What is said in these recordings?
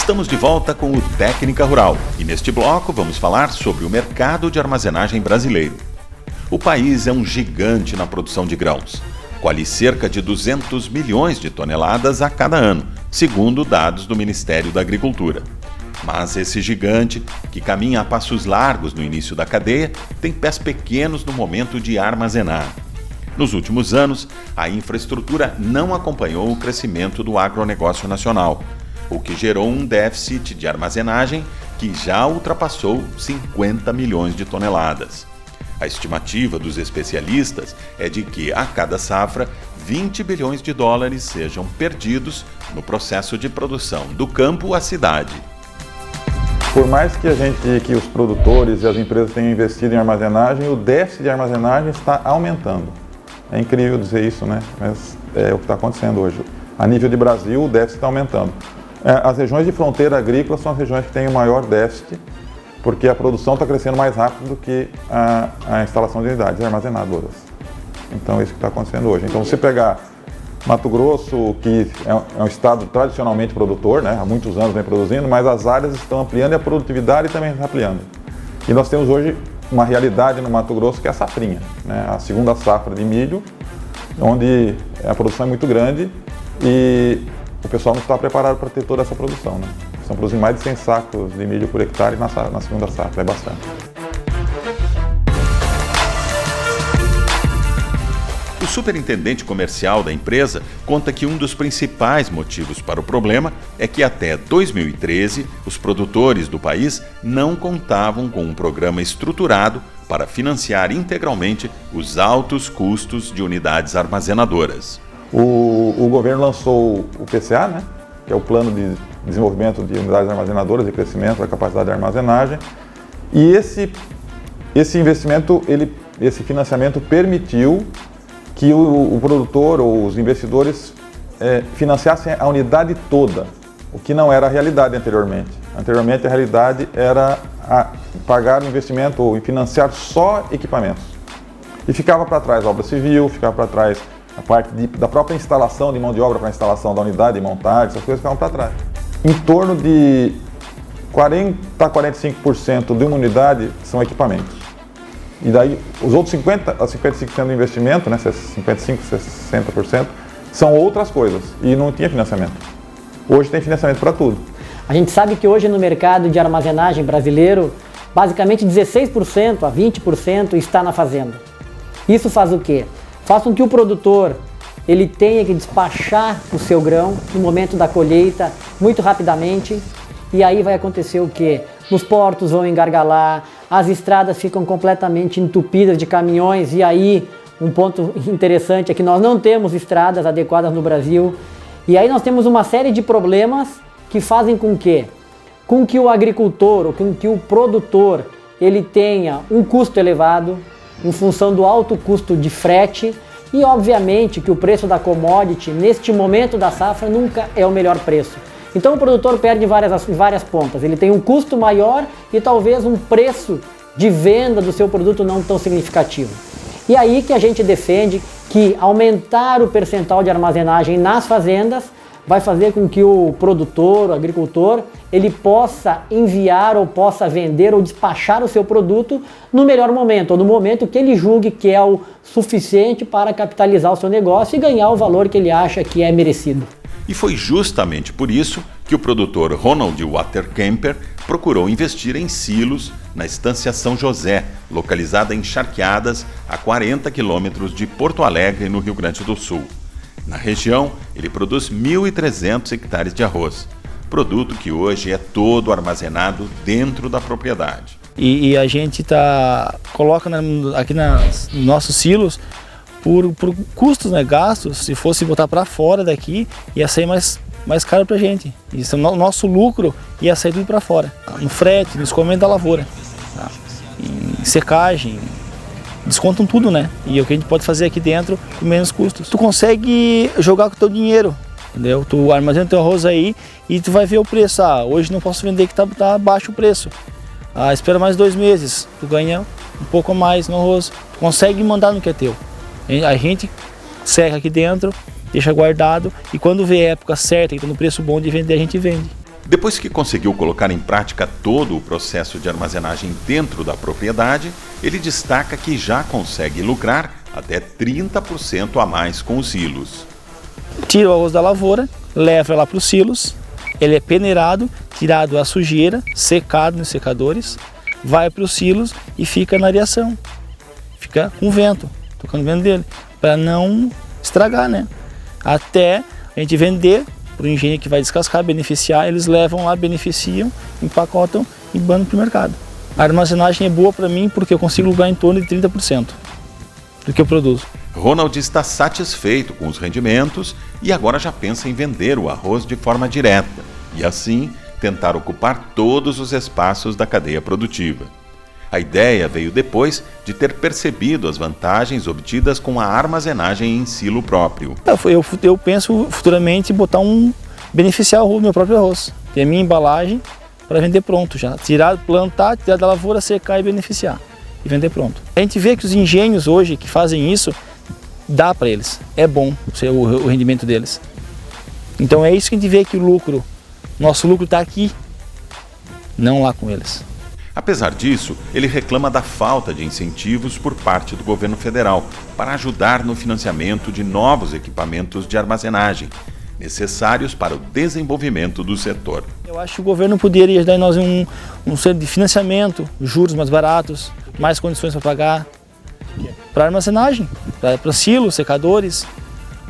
Estamos de volta com o Técnica Rural e neste bloco vamos falar sobre o mercado de armazenagem brasileiro. O país é um gigante na produção de grãos, colhe cerca de 200 milhões de toneladas a cada ano, segundo dados do Ministério da Agricultura. Mas esse gigante, que caminha a passos largos no início da cadeia, tem pés pequenos no momento de armazenar. Nos últimos anos, a infraestrutura não acompanhou o crescimento do agronegócio nacional, o que gerou um déficit de armazenagem que já ultrapassou 50 milhões de toneladas. A estimativa dos especialistas é de que, a cada safra, 20 bilhões de dólares sejam perdidos no processo de produção do campo à cidade. Por mais que os produtores e as empresas tenham investido em armazenagem, o déficit de armazenagem está aumentando. É incrível dizer isso, né? Mas é o que está acontecendo hoje. A nível de Brasil, o déficit está aumentando. As regiões de fronteira agrícola são as regiões que têm o maior déficit, porque a produção está crescendo mais rápido do que a instalação de unidades armazenadoras. Então, é isso que está acontecendo hoje. Então, se pegar Mato Grosso, que é um estado tradicionalmente produtor, né? Há muitos anos vem produzindo, mas as áreas estão ampliando e a produtividade também está ampliando. E nós temos hoje uma realidade no Mato Grosso que é a safrinha, né? A segunda safra de milho, onde a produção é muito grande e o pessoal não está preparado para ter toda essa produção, né? Estão produzindo mais de 100 sacos de milho por hectare na segunda safra, é bastante. O superintendente comercial da empresa conta que um dos principais motivos para o problema é que até 2013 os produtores do país não contavam com um programa estruturado para financiar integralmente os altos custos de unidades armazenadoras. O governo lançou o PCA, né, que é o Plano de Desenvolvimento de Unidades Armazenadoras e Crescimento da Capacidade de Armazenagem, e esse investimento, esse financiamento permitiu que o produtor ou os investidores financiassem a unidade toda, o que não era a realidade anteriormente. Anteriormente a realidade era pagar o investimento ou financiar só equipamentos. E ficava para trás a obra civil, ficava para trás a parte da própria instalação de mão de obra para a instalação da unidade, montagem, essas coisas ficavam para trás. Em torno de 40% a 45% de uma unidade são equipamentos. E daí, os outros 50% a 55% do investimento, né, 55%, 60%, são outras coisas. E não tinha financiamento. Hoje tem financiamento para tudo. A gente sabe que hoje no mercado de armazenagem brasileiro, basicamente 16% a 20% está na fazenda. Isso faz o quê? Faz com que o produtor ele tenha que despachar o seu grão no momento da colheita muito rapidamente. E aí vai acontecer o quê? Os portos vão engargalar, as estradas ficam completamente entupidas de caminhões e aí um ponto interessante é que nós não temos estradas adequadas no Brasil e aí nós temos uma série de problemas que fazem com que o agricultor ou com que o produtor ele tenha um custo elevado em função do alto custo de frete e obviamente que o preço da commodity neste momento da safra nunca é o melhor preço. Então o produtor perde várias pontas, ele tem um custo maior e talvez um preço de venda do seu produto não tão significativo. E aí que a gente defende que aumentar o percentual de armazenagem nas fazendas vai fazer com que o produtor, o agricultor, ele possa enviar ou possa vender ou despachar o seu produto no melhor momento, ou no momento que ele julgue que é o suficiente para capitalizar o seu negócio e ganhar o valor que ele acha que é merecido. E foi justamente por isso que o produtor Ronald Waterkemper procurou investir em silos na Estância São José, localizada em Charqueadas, a 40 quilômetros de Porto Alegre, no Rio Grande do Sul. Na região, ele produz 1.300 hectares de arroz, produto que hoje é todo armazenado dentro da propriedade. E a gente coloca aqui nos nossos silos por custos, né, gastos. Se fosse botar para fora daqui, ia sair mais caro para a gente. Isso, o nosso lucro ia sair tudo para fora. No frete, no escoamento da lavoura, tá? Em secagem, descontam tudo, né? E é o que a gente pode fazer aqui dentro com menos custos. Tu consegue jogar com o teu dinheiro, entendeu? Tu armazena o teu arroz aí e tu vai ver o preço. Hoje não posso vender que tá baixo o preço. Espera mais 2 meses, tu ganha um pouco mais no arroz. Tu consegue mandar no que é teu. A gente seca aqui dentro, deixa guardado e quando vê a época certa e tá no preço bom de vender, a gente vende. Depois que conseguiu colocar em prática todo o processo de armazenagem dentro da propriedade, ele destaca que já consegue lucrar até 30% a mais com os silos. Tira o arroz da lavoura, leva lá para os silos, ele é peneirado, tirado a sujeira, secado nos secadores, vai para os silos e fica na areação. Fica com vento, tocando o vento dele, para não estragar, né? Até a gente vender para o engenheiro que vai descascar, beneficiar, eles levam lá, beneficiam, empacotam e mandam para o mercado. A armazenagem é boa para mim porque eu consigo lucrar em torno de 30% do que eu produzo. Ronald está satisfeito com os rendimentos e agora já pensa em vender o arroz de forma direta e assim tentar ocupar todos os espaços da cadeia produtiva. A ideia veio depois de ter percebido as vantagens obtidas com a armazenagem em silo próprio. Eu penso futuramente beneficiar o meu próprio arroz, ter a minha embalagem para vender pronto já. Plantar, tirar da lavoura, secar e beneficiar e vender pronto. A gente vê que os engenhos hoje que fazem isso, dá para eles, é bom o rendimento deles. Então é isso que a gente vê que nosso lucro está aqui, não lá com eles. Apesar disso, ele reclama da falta de incentivos por parte do governo federal para ajudar no financiamento de novos equipamentos de armazenagem, necessários para o desenvolvimento do setor. Eu acho que o governo poderia dar nós um centro de financiamento, juros mais baratos, mais condições para pagar, para armazenagem, para silos, secadores.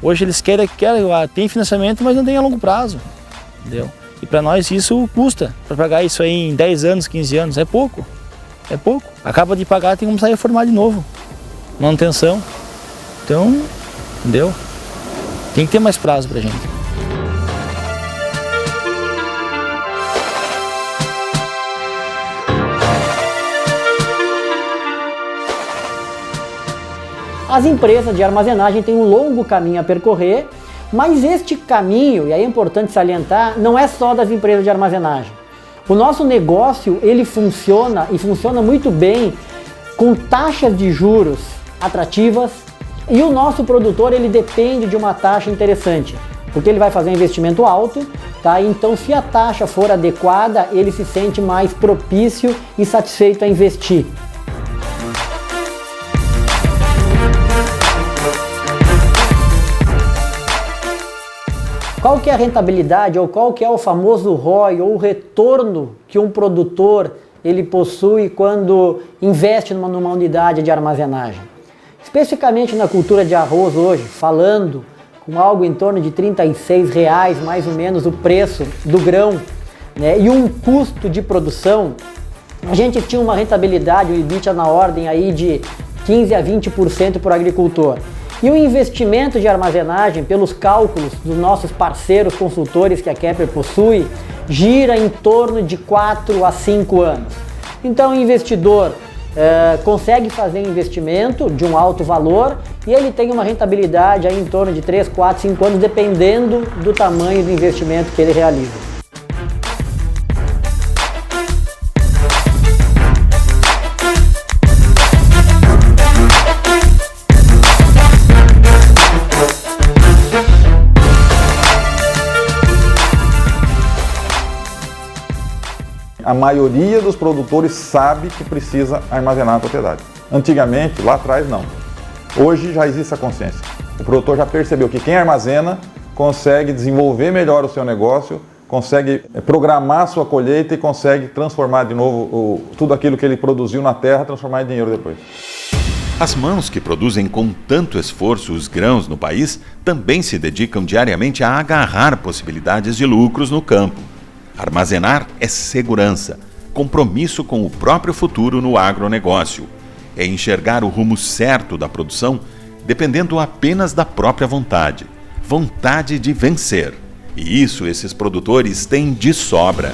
Hoje eles querem tem financiamento, mas não tem a longo prazo, entendeu? E para nós isso custa, para pagar isso aí em 10 anos, 15 anos, é pouco. É pouco. Acaba de pagar, tem que começar a reformar de novo. Manutenção. Então, entendeu? Tem que ter mais prazo para a gente. As empresas de armazenagem têm um longo caminho a percorrer, mas este caminho, e aí é importante salientar, não é só das empresas de armazenagem. O nosso negócio, ele funciona e funciona muito bem com taxas de juros atrativas e o nosso produtor, ele depende de uma taxa interessante, porque ele vai fazer um investimento alto, tá? Então se a taxa for adequada, ele se sente mais propício e satisfeito a investir. Qual que é a rentabilidade ou qual que é o famoso ROI ou o retorno que um produtor ele possui quando investe numa unidade de armazenagem? Especificamente na cultura de arroz hoje, falando com algo em torno de R$ 36,00 mais ou menos o preço do grão, né, e um custo de produção, a gente tinha uma rentabilidade, um EBITDA na ordem aí de 15 a 20% por agricultor. E o investimento de armazenagem, pelos cálculos dos nossos parceiros consultores que a Kepler possui, gira em torno de 4 a 5 anos. Então o investidor consegue fazer investimento de um alto valor e ele tem uma rentabilidade aí em torno de 3, 4, 5 anos, dependendo do tamanho do investimento que ele realiza. A maioria dos produtores sabe que precisa armazenar a propriedade. Antigamente, lá atrás, não. Hoje já existe essa consciência. O produtor já percebeu que quem armazena consegue desenvolver melhor o seu negócio, consegue programar a sua colheita e consegue transformar de novo tudo aquilo que ele produziu na terra, transformar em dinheiro depois. As mãos que produzem com tanto esforço os grãos no país também se dedicam diariamente a agarrar possibilidades de lucros no campo. Armazenar é segurança, compromisso com o próprio futuro no agronegócio. É enxergar o rumo certo da produção, dependendo apenas da própria vontade de vencer. E isso esses produtores têm de sobra.